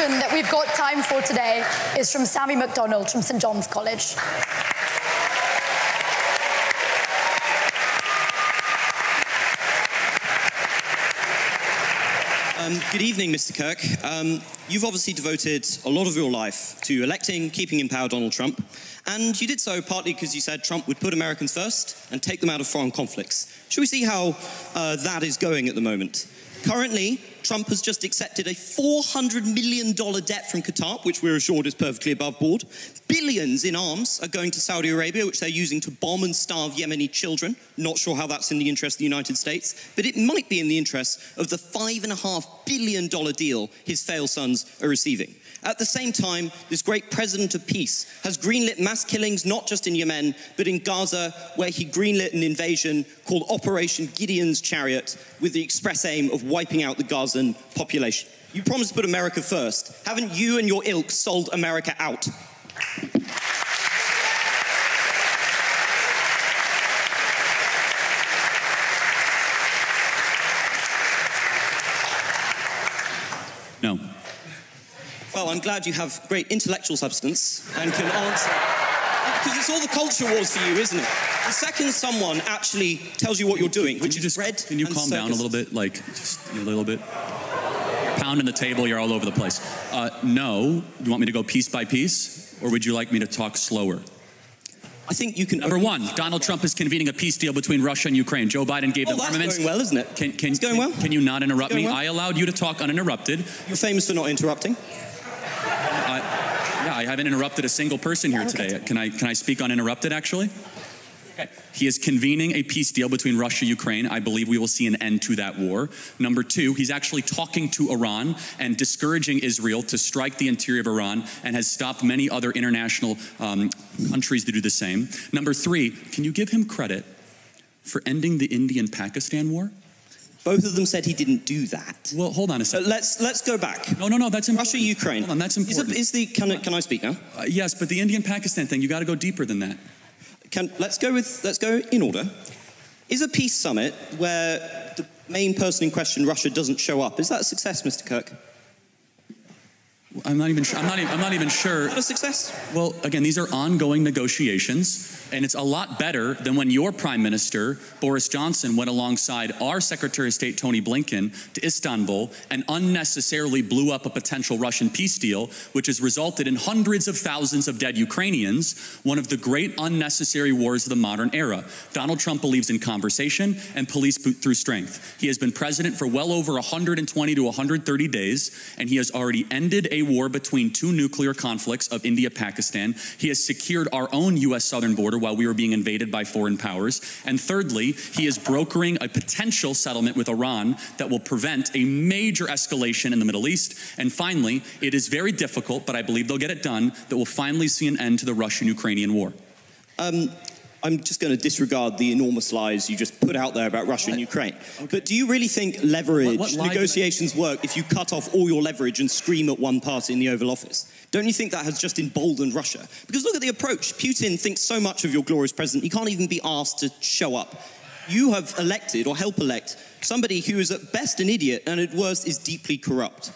question that we've got time for today is from Sammy McDonald from St. John's College. Good evening, Mr. Kirk. You've obviously devoted a lot of your life to electing, keeping in power Donald Trump, and you did so partly because you said Trump would put Americans first and take them out of foreign conflicts. Shall we see how that is going at the moment? Currently, Trump has just accepted a $400 million debt from Qatar, which we're assured is perfectly above board. Billions in arms are going to Saudi Arabia, which they're using to bomb and starve Yemeni children. Not sure how that's in the interest of the United States, but it might be in the interest of the $5.5 billion deal his failed sons are receiving. At the same time, this great president of peace has greenlit mass killings not just in Yemen, but in Gaza, where he greenlit an invasion called Operation Gideon's Chariot with the express aim of wiping out the Gazan population. You promised to put America first. Haven't you and your ilk sold America out? No. Well, I'm glad you have great intellectual substance and can answer. Because it's all the culture wars for you, isn't it? The second someone actually tells you what you're doing, which is bread. Can you calm down a little bit? Like, just a little bit? Pounding the table, you're all over the place. No. You want me to go piece by piece? Or would you like me to talk slower? I think you can... Number one, Donald Trump is convening a peace deal between Russia and Ukraine. Joe Biden gave them armaments. That's going well, isn't it? It's going well. Can you not interrupt me? Well. I allowed you to talk uninterrupted. You're famous for not interrupting. Yeah, I haven't interrupted a single person here today. Can I speak uninterrupted, actually? Okay. He is convening a peace deal between Russia and Ukraine. I believe we will see an end to that war. Number two, he's actually talking to Iran and discouraging Israel to strike the interior of Iran and has stopped many other international countries to do the same. Number three, can you give him credit for ending the Indian-Pakistan war? Both of them said he didn't do that. Well, hold on a second. Let's go back. No, that's important. Russia, Ukraine. Hold on, that's important. Can I speak now? Yes, but the Indian-Pakistan thing, you got to go deeper than that. Let's go in order. Is a peace summit where the main person in question, Russia, doesn't show up, is that a success, Mr. Kirk? I'm not even sure. I'm not even sure. Not a success? Well, again, these are ongoing negotiations, and it's a lot better than when your Prime Minister, Boris Johnson, went alongside our Secretary of State, Tony Blinken, to Istanbul and unnecessarily blew up a potential Russian peace deal, which has resulted in hundreds of thousands of dead Ukrainians, one of the great unnecessary wars of the modern era. Donald Trump believes in conversation and police through strength. He has been president for well over 120 to 130 days, and he has already ended a war between two nuclear conflicts of India-Pakistan. He has secured our own U.S. southern border while we were being invaded by foreign powers. And thirdly, he is brokering a potential settlement with Iran that will prevent a major escalation in the Middle East. And finally, it is very difficult, but I believe they'll get it done, that we'll finally see an end to the Russian-Ukrainian war. I'm just going to disregard the enormous lies you just put out there about Russia and Ukraine. Okay. But do you really think leverage negotiations work if you cut off all your leverage and scream at one party in the Oval Office? Don't you think that has just emboldened Russia? Because look at the approach. Putin thinks so much of your glorious president, he can't even be asked to show up. You have elected, or help elect, somebody who is at best an idiot and at worst is deeply corrupt.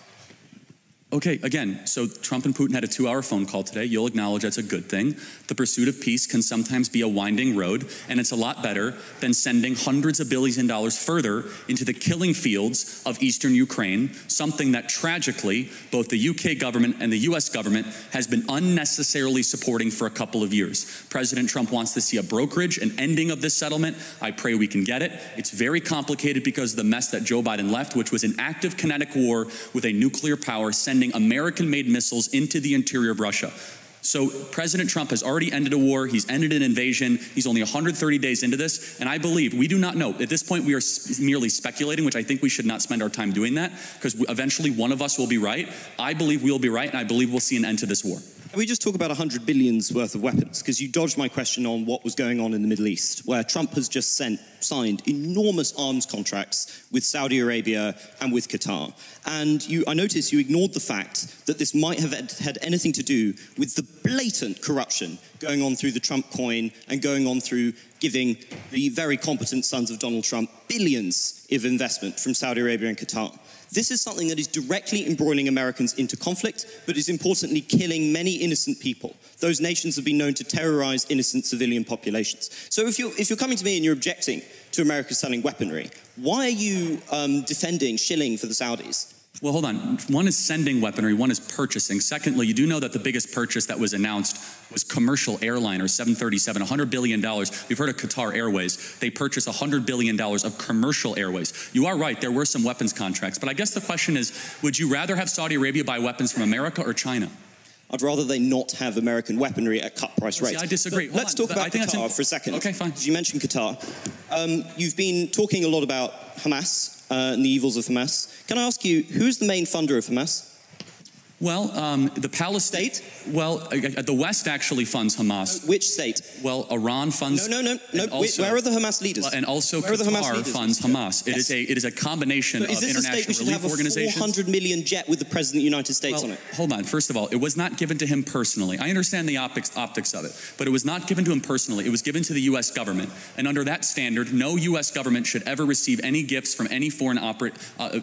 Okay, again, so Trump and Putin had a 2-hour phone call today. You'll acknowledge that's a good thing. The pursuit of peace can sometimes be a winding road, and it's a lot better than sending hundreds of billions of dollars further into the killing fields of eastern Ukraine, something that tragically both the UK government and the US government has been unnecessarily supporting for a couple of years. President Trump wants to see a brokerage, an ending of this settlement. I pray we can get it. It's very complicated because of the mess that Joe Biden left, which was an active kinetic war with a nuclear power sending American-made missiles into the interior of Russia. So President Trump has already ended a war. He's ended an invasion. He's only 130 days into this. And I believe, we do not know. At this point, we are merely speculating, which I think we should not spend our time doing that, because eventually one of us will be right. I believe we'll be right, and I believe we'll see an end to this war. Can we just talk about $100 billion's worth of weapons? Because you dodged my question on what was going on in the Middle East, where Trump has just signed enormous arms contracts with Saudi Arabia and with Qatar. And I noticed you ignored the fact that this might have had anything to do with the blatant corruption going on through the Trump coin and going on through giving the very competent sons of Donald Trump, billions of investment from Saudi Arabia and Qatar. This is something that is directly embroiling Americans into conflict, but is importantly killing many innocent people. Those nations have been known to terrorize innocent civilian populations. So if you're coming to me and you're objecting to America selling weaponry, why are you defending shilling for the Saudis? Well, hold on. One is sending weaponry, one is purchasing. Secondly, you do know that the biggest purchase that was announced was commercial airliners, 737, $100 billion. We've heard of Qatar Airways. They purchased $100 billion of commercial airways. You are right, there were some weapons contracts. But I guess the question is, would you rather have Saudi Arabia buy weapons from America or China? I'd rather they not have American weaponry at cut price rates. See, I disagree. Let's talk about Qatar for a second. Okay, fine. Because you mentioned Qatar. You've been talking a lot about Hamas and the evils of Hamas. Can I ask you, who's the main funder of Hamas? Well, the Palestine state. Well, the West actually funds Hamas. Which state? Well, Iran funds. No. Also, where are the Hamas leaders? And also Qatar funds Hamas. It is a combination of international relief organizations. Is this a state we should have a $400 million jet with the President of the United States on it? Hold on. First of all, it was not given to him personally. I understand the optics of it, but it was not given to him personally. It was given to the U.S. government, and under that standard, no U.S. government should ever receive any gifts from any foreign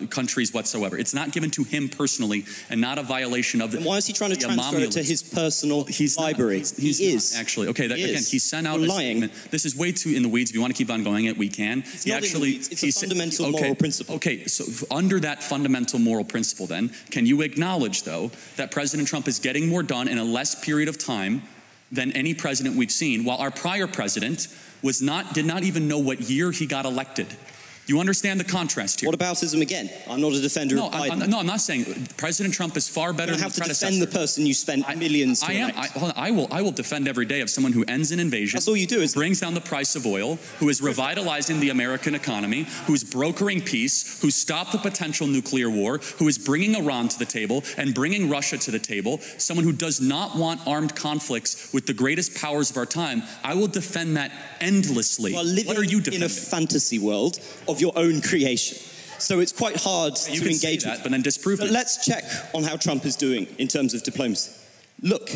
countries whatsoever. It's not given to him personally, and not a violation of the. And why is he trying to transfer it to his personal library? He is actually okay. Again, he sent out a statement. This is way too in the weeds. If you want to keep on going, we can. It's not in the weeds. It's a fundamental moral principle. Okay, so under that fundamental moral principle, then, can you acknowledge, though, that President Trump is getting more done in a less period of time than any president we've seen, while our prior president did not even know what year he got elected? You understand the contrast here. What aboutism again? I'm not a defender of Biden. No, I'm not saying President Trump is far better than the predecessor. You have to defend the person you spent millions to elect. I will defend every day of someone who ends an invasion. That's all you do, is brings down the price of oil, who is revitalizing the American economy, who is brokering peace, who stopped the potential nuclear war, who is bringing Iran to the table and bringing Russia to the table, someone who does not want armed conflicts with the greatest powers of our time. I will defend that endlessly. Well, living what are you defending? In a fantasy world of your own creation. So it's quite hard to engage with. But then disprove it. But let's check on how Trump is doing in terms of diplomacy. Look,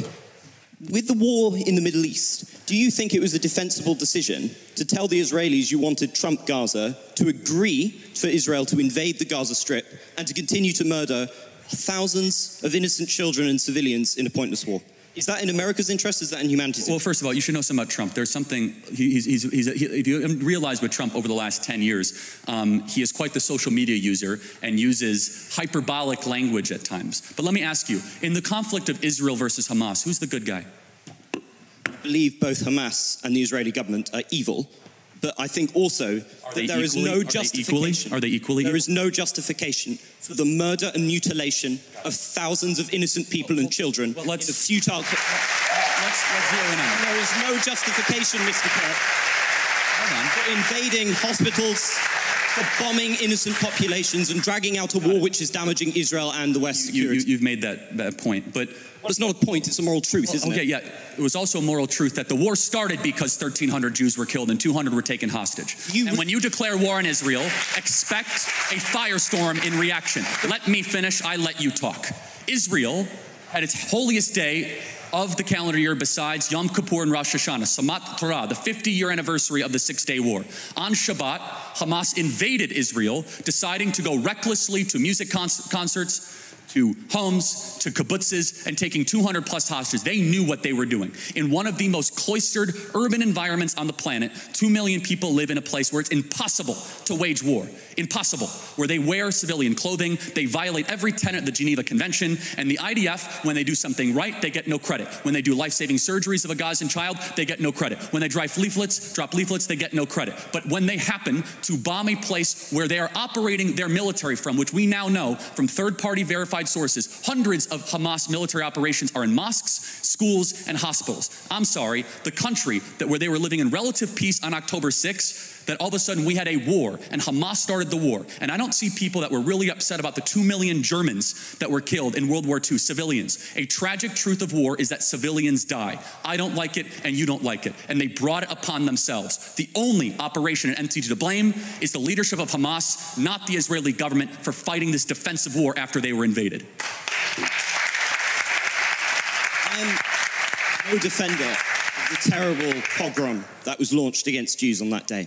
with the war in the Middle East, do you think it was a defensible decision to tell the Israelis you wanted Trump Gaza to agree for Israel to invade the Gaza Strip and to continue to murder thousands of innocent children and civilians in a pointless war? Is that in America's interest? Is that in humanity's interest? Well, first of all, you should know something about Trump. There's something, if you realize with Trump over the last 10 years, he is quite the social media user and uses hyperbolic language at times. But let me ask you, in the conflict of Israel versus Hamas, who's the good guy? I believe both Hamas and the Israeli government are evil. But I think also that there is no justification. Are they equally? There is no justification for the murder and mutilation of thousands of innocent people and children in a futile. Let's zero in on it. There is no justification, Mr. Kirk, for invading hospitals, for bombing innocent populations and dragging out a war which is damaging Israel and the West's security. You've made that point, but. Well, it's not a point, it's a moral truth, isn't it? Okay, yeah. It was also a moral truth that the war started because 1,300 Jews were killed and 200 were taken hostage. And when you declare war on Israel, expect a firestorm in reaction. Let me finish, I let you talk. Israel had its holiest day of the calendar year besides Yom Kippur and Rosh Hashanah, Samat Torah, the 50-year anniversary of the Six-Day War. On Shabbat, Hamas invaded Israel, deciding to go recklessly to music concerts, to homes, to kibbutzes, and taking 200 plus hostages. They knew what they were doing. In one of the most cloistered urban environments on the planet, 2 million people live in a place where it's impossible to wage war. Impossible. Where they wear civilian clothing, they violate every tenet of the Geneva Convention, and the IDF, when they do something right, they get no credit. When they do life-saving surgeries of a Gazan child, they get no credit. When they drop leaflets, they get no credit. But when they happen to bomb a place where they are operating their military from, which we now know from third-party verified sources, hundreds of Hamas military operations are in mosques, schools, and hospitals. I'm sorry, the country where they were living in relative peace on October 6th, that all of a sudden we had a war, and Hamas started the war. And I don't see people that were really upset about the 2 million Germans that were killed in World War II, civilians. A tragic truth of war is that civilians die. I don't like it, and you don't like it. And they brought it upon themselves. The only operation and entity to blame is the leadership of Hamas, not the Israeli government, for fighting this defensive war after they were invaded. I'm no defender of the terrible pogrom that was launched against Jews on that day.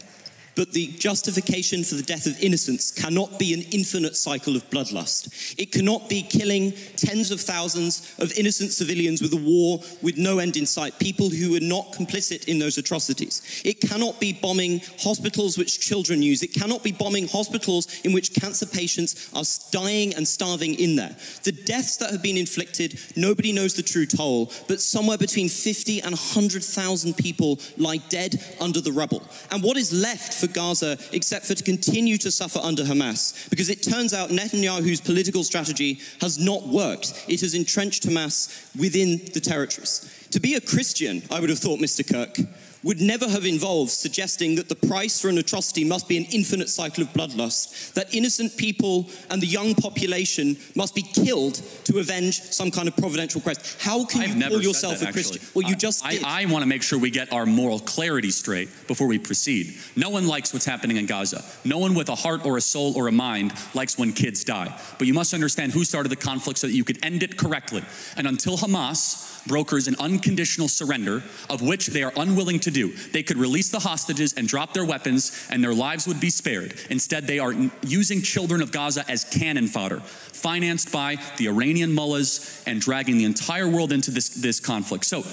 But the justification for the death of innocents cannot be an infinite cycle of bloodlust. It cannot be killing tens of thousands of innocent civilians with a war with no end in sight, people who are not complicit in those atrocities. It cannot be bombing hospitals which children use. It cannot be bombing hospitals in which cancer patients are dying and starving in there. The deaths that have been inflicted, nobody knows the true toll, but somewhere between 50 and 100,000 people lie dead under the rubble. And what is left for Gaza except for to continue to suffer under Hamas? Because it turns out Netanyahu's political strategy has not worked. It has entrenched Hamas within the territories. To be a Christian, I would have thought, Mr. Kirk, would never have involved suggesting that the price for an atrocity must be an infinite cycle of bloodlust, that innocent people and the young population must be killed to avenge some kind of providential quest. How can you call yourself a Christian? Well, you just did. I want to make sure we get our moral clarity straight before we proceed. No one likes what's happening in Gaza. No one with a heart or a soul or a mind likes when kids die. But you must understand who started the conflict so that you could end it correctly. And until Hamas brokers an unconditional surrender, of which they are unwilling to do, they could release the hostages and drop their weapons and their lives would be spared. Instead, they are using children of Gaza as cannon fodder, financed by the Iranian mullahs and dragging the entire world into this conflict. So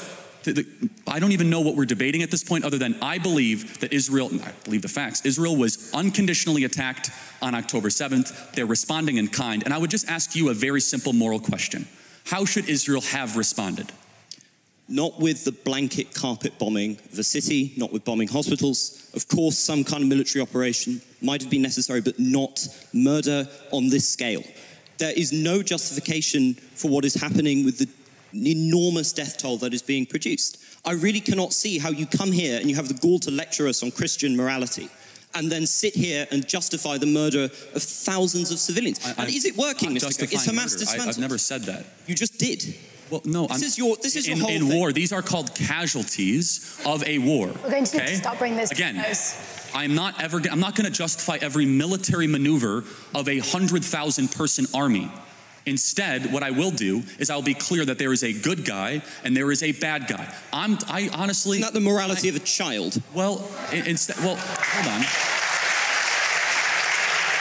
I don't even know what we're debating at this point other than I believe that Israel, I believe the facts, Israel was unconditionally attacked on October 7th. They're responding in kind. And I would just ask you a very simple moral question. How should Israel have responded? Not with the blanket carpet bombing of the city, not with bombing hospitals. Of course, some kind of military operation might have been necessary, but not murder on this scale. There is no justification for what is happening with the enormous death toll that is being produced. I really cannot see how you come here and you have the gall to lecture us on Christian morality and then sit here and justify the murder of thousands of civilians. And is it working, Mr. Kirk? Is Hamas dismantled? I've never said that. You just did. Well, no. This is your whole in thing. war, these are called casualties of a war. We're going to need to stop bringing this Again, to close. I'm not going to justify every military maneuver of a 100,000 person army. Instead, what I will do is I'll be clear that there is a good guy and there is a bad guy. I honestly... Isn't that the morality of a child? Well, hold on.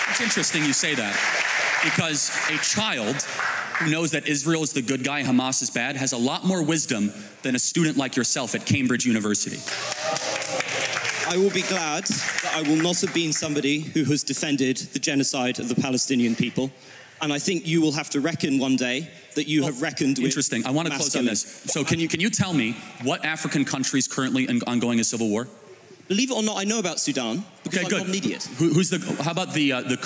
It's interesting you say that, because a child who knows that Israel is the good guy, Hamas is bad, has a lot more wisdom than a student like yourself at Cambridge University. I will be glad that I will not have been somebody who has defended the genocide of the Palestinian people. And I think you will have to reckon one day that you have reckoned with. Interesting. I want to close on this. So can you tell me what African country is currently ongoing a civil war? Believe it or not, I know about Sudan because I'm not an idiot. How about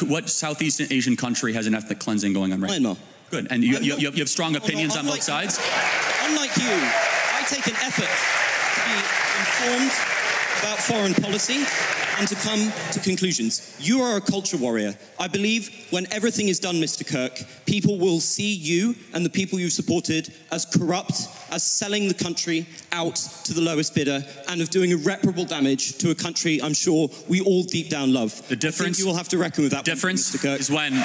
what Southeast Asian country has an ethnic cleansing going on right now? Myanmar. Good. And you have strong opinions on both sides? Unlike you, I take an effort to be informed about foreign policy and to come to conclusions. You are a culture warrior. I believe when everything is done, Mr. Kirk, people will see you and the people you supported as corrupt, as selling the country out to the lowest bidder, and of doing irreparable damage to a country I'm sure we all deep down love. The difference, you will have to reckon with that. Difference Mr. Kirk. Is when...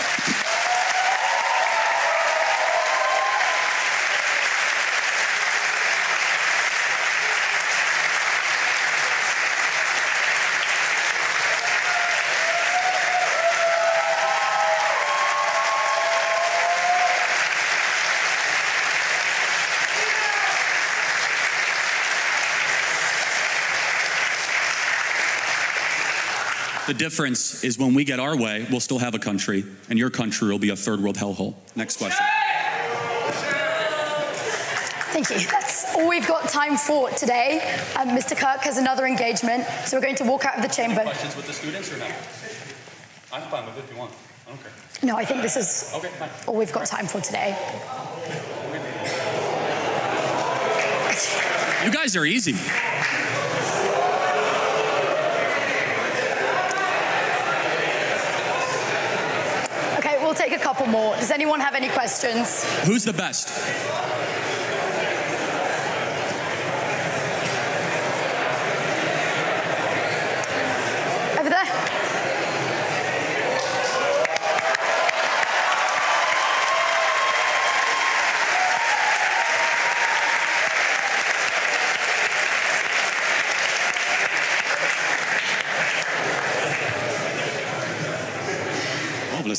The difference is when we get our way, we'll still have a country, and your country will be a third world hellhole. Next question. Thank you. That's all we've got time for today. Mr. Kirk has another engagement, so we're going to walk out of the chamber. Questions with the students or no? I'm fine with it if you want. I don't care. No, I think this is all we've got time for today. You guys are easy. Okay, we'll take a couple more. Does anyone have any questions? Who's the best? Over there.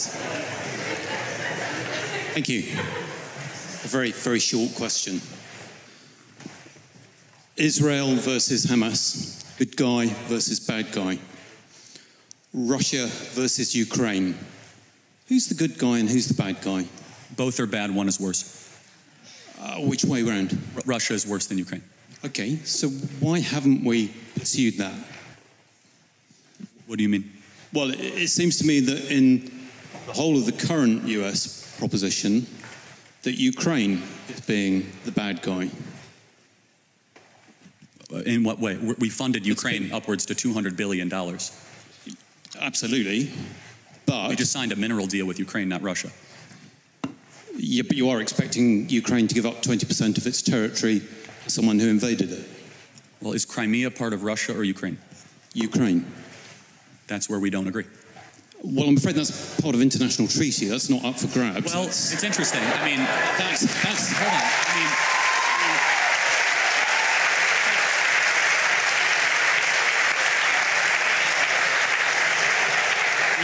members. Thank you. A very, very short question. Israel versus Hamas, good guy versus bad guy. Russia versus Ukraine. Who's the good guy and who's the bad guy? Both are bad, one is worse. Which way round? Russia is worse than Ukraine. Okay, so why haven't we pursued that? What do you mean? Well, it seems to me that in the whole of the current US proposition, that Ukraine is being the bad guy. In what way? We funded Ukraine upwards to $200 billion. Absolutely, but... We just signed a mineral deal with Ukraine, not Russia. Yeah, but you are expecting Ukraine to give up 20% of its territory to someone who invaded it. Well, is Crimea part of Russia or Ukraine? Ukraine. That's where we don't agree. Well, I'm afraid that's part of international treaty. That's not up for grabs. Well, it's interesting. I mean, that's hold on. I mean,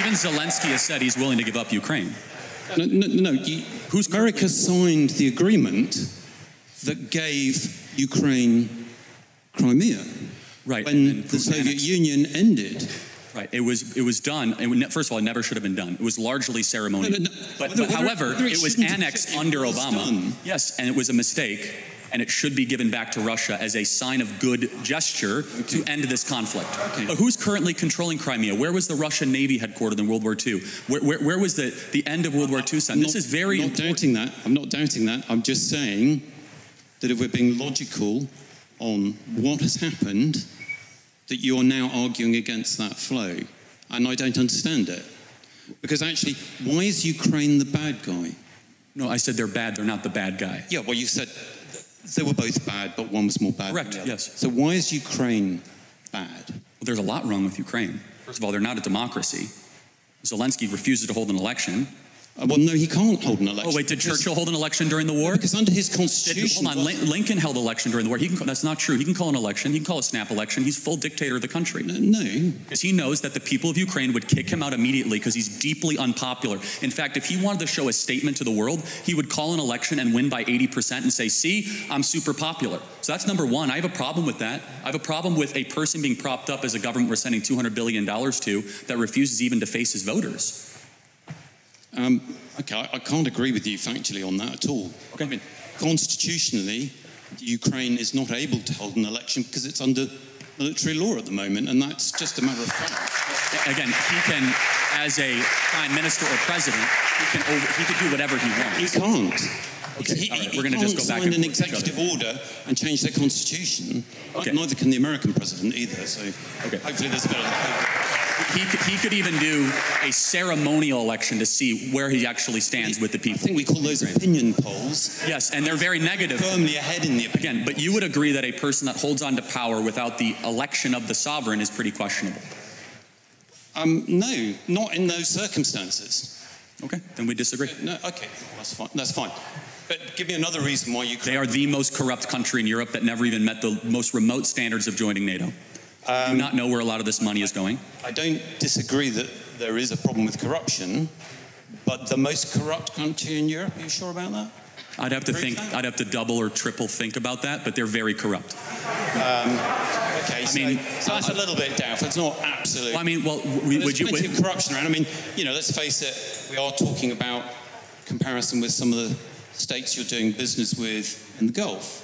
even Zelensky has said he's willing to give up Ukraine. No. America signed the agreement that gave Ukraine Crimea. Right. When the Soviet Union ended. Right. It was done. First of all, it never should have been done. It was largely ceremonial. But however, it was annexed under Obama. Yes, and it was a mistake. And it should be given back to Russia as a sign of good gesture to end this conflict. Okay. But who's currently controlling Crimea? Where was the Russian Navy headquartered in World War II? Where was the end of World War II? This is very important. I'm not doubting that. I'm just saying that if we're being logical on what has happened, that you are now arguing against that flow. And I don't understand it. Because actually, why is Ukraine the bad guy? No, I said they're bad. They're not the bad guy. Yeah, well, you said they were both bad, but one was more bad. Correct, yes. So why is Ukraine bad? Well, there's a lot wrong with Ukraine. First of all, they're not a democracy. Zelensky refuses to hold an election. Well, no, he can't hold an election. Oh, wait, did Churchill hold an election during the war? Because under his constitution... Hold on, Lincoln held an election during the war. That's not true. He can call an election. He can call a snap election. He's full dictator of the country. No. Because he knows that the people of Ukraine would kick him out immediately because he's deeply unpopular. In fact, if he wanted to show a statement to the world, he would call an election and win by 80% and say, see, I'm super popular. So that's number one. I have a problem with that. I have a problem with a person being propped up as a government we're sending $200 billion to that refuses even to face his voters. Okay, I can't agree with you factually on that at all. Okay. I mean, constitutionally, Ukraine is not able to hold an election because it's under military law at the moment, and that's just a matter of fact. Again, he can, as a prime minister or president, he can do whatever he wants. He can't. Okay, right, we're going to just go back and sign an executive order and change their constitution. Okay. Neither can the American president either, so hopefully there's a bit of... He could even do a ceremonial election to see where he actually stands with the people. I think we call those opinion polls. Yes, and they're very negative. Firmly ahead in the opinion. Again, but you would agree that a person that holds on to power without the election of the sovereign is pretty questionable. No, not in those circumstances. Okay, then we disagree. No, okay, that's fine. That's fine. But give me another reason why you... They are the most corrupt country in Europe that never even met the most remote standards of joining NATO. Do not know where a lot of this money is going. I don't disagree that there is a problem with corruption, but the most corrupt country in Europe, are you sure about that? I'd have to think, I'd have to double or triple think about that, but they're very corrupt. Okay, so that's a little bit doubtful. It's not absolute. Well, I mean, well, would you... There's plenty of corruption around. I mean, you know, let's face it, we are talking about comparison with some of the states you're doing business with in the Gulf.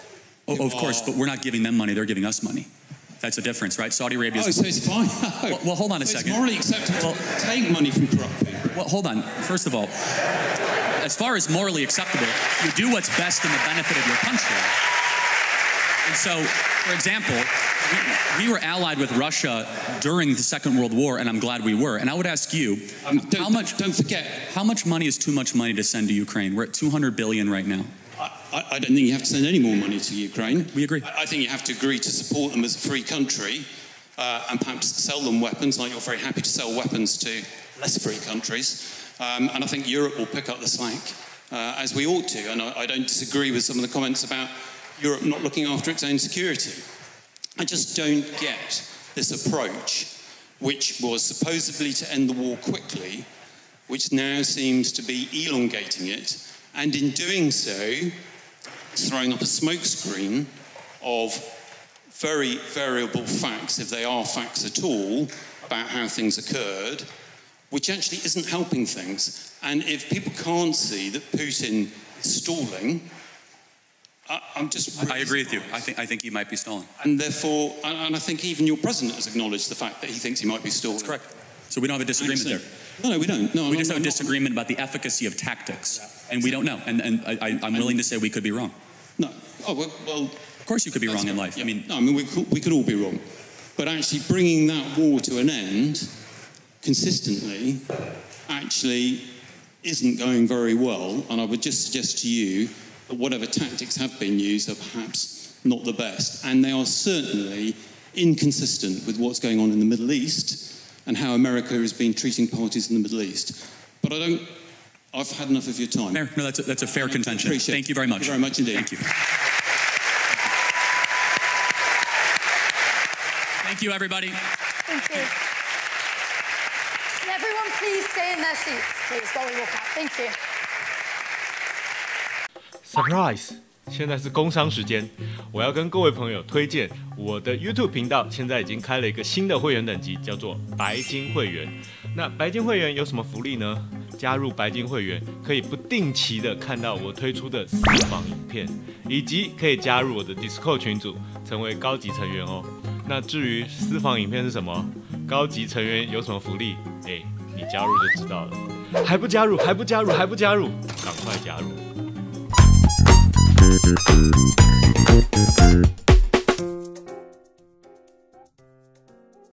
Oh, of course, but we're not giving them money, they're giving us money. That's a difference, right? Saudi Arabia. Oh, so it's fine. Well, hold on a second. It's morally acceptable to take money from corrupt people. Well, hold on. First of all, as far as morally acceptable, you do what's best in the benefit of your country. And so, for example, we were allied with Russia during the Second World War, and I'm glad we were. And I would ask you, don't forget, how much money is too much money to send to Ukraine? We're at $200 billion right now. I don't think you have to send any more money to Ukraine. We agree. I think you have to agree to support them as a free country and perhaps sell them weapons, like you're very happy to sell weapons to less free countries. And I think Europe will pick up the slack, as we ought to. And I don't disagree with some of the comments about Europe not looking after its own security. I just don't get this approach, which was supposedly to end the war quickly, which now seems to be elongating it, and in doing so, throwing up a smokescreen of very variable facts, if they are facts at all, about how things occurred, which actually isn't helping things. And if people can't see that Putin is stalling, I'm just... I agree with you. I think he might be stalling. And therefore, and I think even your president has acknowledged the fact that he thinks he might be stalling. That's correct. So we don't have a disagreement there. No, we don't. No, we just have a disagreement about the efficacy of tactics, and we don't know. And I'm willing to say we could be wrong. No. Oh, well of course you could be wrong in life. Yeah. I mean, we could all be wrong. But actually bringing that war to an end consistently actually isn't going very well. And I would just suggest to you that whatever tactics have been used are perhaps not the best. And they are certainly inconsistent with what's going on in the Middle East and how America has been treating parties in the Middle East. But I've had enough of your time. Fair. No, that's a fair contention. Thank you very much. Thank you very much indeed. Thank you. Thank you, everybody. Thank you. Can everyone please stay in their seats, please, while we walk out? Thank you. Surprise! 现在是工商时间，我要跟各位朋友推荐我的 YouTube 频道，现在已经开了一个新的会员等级，叫做白金会员。那白金会员有什么福利呢？加入白金会员可以不定期的看到我推出的私房影片，以及可以加入我的 Discord 群组，成为高级成员哦。那至于私房影片是什么，高级成员有什么福利？你加入就知道了。还不加入？还不加入？还不加入？赶快加入！